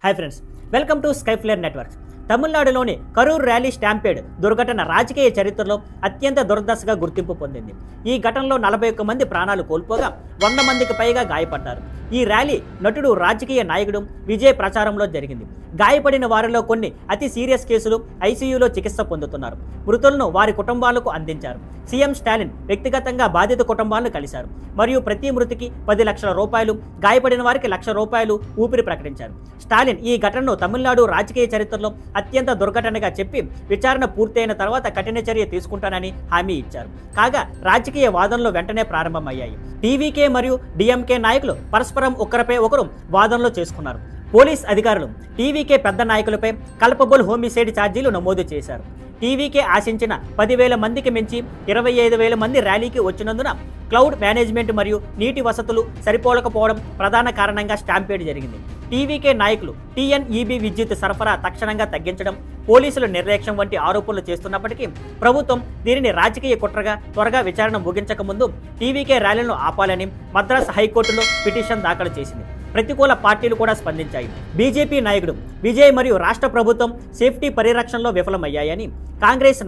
Hi friends, welcome to Skyflare networks. తమిళనాడులోని Karur rally stampede దుర్ఘటన రాజకీయ చరిత్రలో అత్యంత దురదశగా గుర్తింపు పొందింది. ఈ ఘటనలో 41 మంది ప్రాణాలు కోల్పోగా 100 మందికి పైగా గాయపడ్డారు. ఈ ర్యాలీ నటుడు, రాజకీయ నాయకుడు విజయ్ ప్రచారంలో జరిగింది. గాయపడిన వారిలో కొన్ని అతి సీరియస్ కేసులు ఐసీయూలో చికిత్స పొందుతున్నారు. మృతులను వారి కుటుంబాలకు అందించారు. సీఎం స్టాలిన్ వ్యక్తిగతంగా బాధిత కుటుంబాలను కలిశారు మరియు ప్రతి మృతికి 10 లక్షల రూపాయలు, గాయపడిన వారికి ₹1,00,000 ఊపిరి ప్రకటించారు. స్టాలిన్ ఈ ఘటనను తమిళనాడు రాజకీయ చరిత్రలో అత్యంత దుర్ఘటనగా చెప్పి విచారణ పూర్తయిన తర్వాత కఠిన చర్య తీసుకుంటానని హామీ ఇచ్చారు. కాగా రాజకీయ వాదనలు వెంటనే ప్రారంభమయ్యాయి. టీవీకే మరియు డిఎంకే నాయకులు పరస్పరం ఒకరిపై ఒకరు వాదనలు చేసుకున్నారు. పోలీస్ అధికారులు టీవీకే పెద్ద నాయకులపై కల్పబుల్ హోమిసైడ్ ఛార్జీలు నమోదు చేశారు. టీవీకే ఆశించిన 10,000 మందికి మించి 25,000 మంది ర్యాలీకి వచ్చినందున క్లౌడ్ మేనేజ్మెంట్ మరియు నీటి వసతులు సరిపోలకపోవడం ప్రధాన కారణంగా స్టాంపేడ్ జరిగింది. టీవీకే నాయకులు టీఎన్ఈబీ విద్యుత్ సరఫరా తక్షణంగా తగ్గించడం, పోలీసుల నిర్లక్ష్యం వంటి ఆరోపణలు చేస్తున్నప్పటికీ ప్రభుత్వం దీనిని రాజకీయ కుట్రగా త్వరగా విచారణ ముగించక ముందు టీవీకే ర్యాలీలను ఆపాలని మద్రాస్ హైకోర్టులో పిటిషన్ దాఖలు చేసింది. ప్రతికూల పార్టీలు కూడా స్పందించాయి. బీజేపీ నాయకుడు విజయ్ మరియు రాష్ట్ర ప్రభుత్వం సేఫ్టీ పరిరక్షణలో విఫలమయ్యాయని, కాంగ్రెస్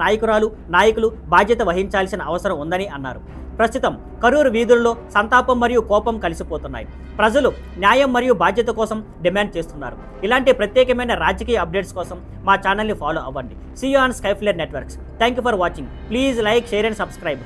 నాయకులు బాధ్యత వహించాల్సిన అవసరం ఉందని అన్నారు. ప్రస్తుతం కరూరు వీధుల్లో సంతాపం మరియు కోపం కలిసిపోతున్నాయి. ప్రజలు న్యాయం మరియు బాధ్యత కోసం డిమాండ్ చేస్తున్నారు. ఇలాంటి ప్రత్యేకమైన రాజకీయ అప్డేట్స్ కోసం మా ఛానల్ని ఫాలో అవ్వండి. See you on Skyflare networks. Thank you for watching. Please like, share and subscribe.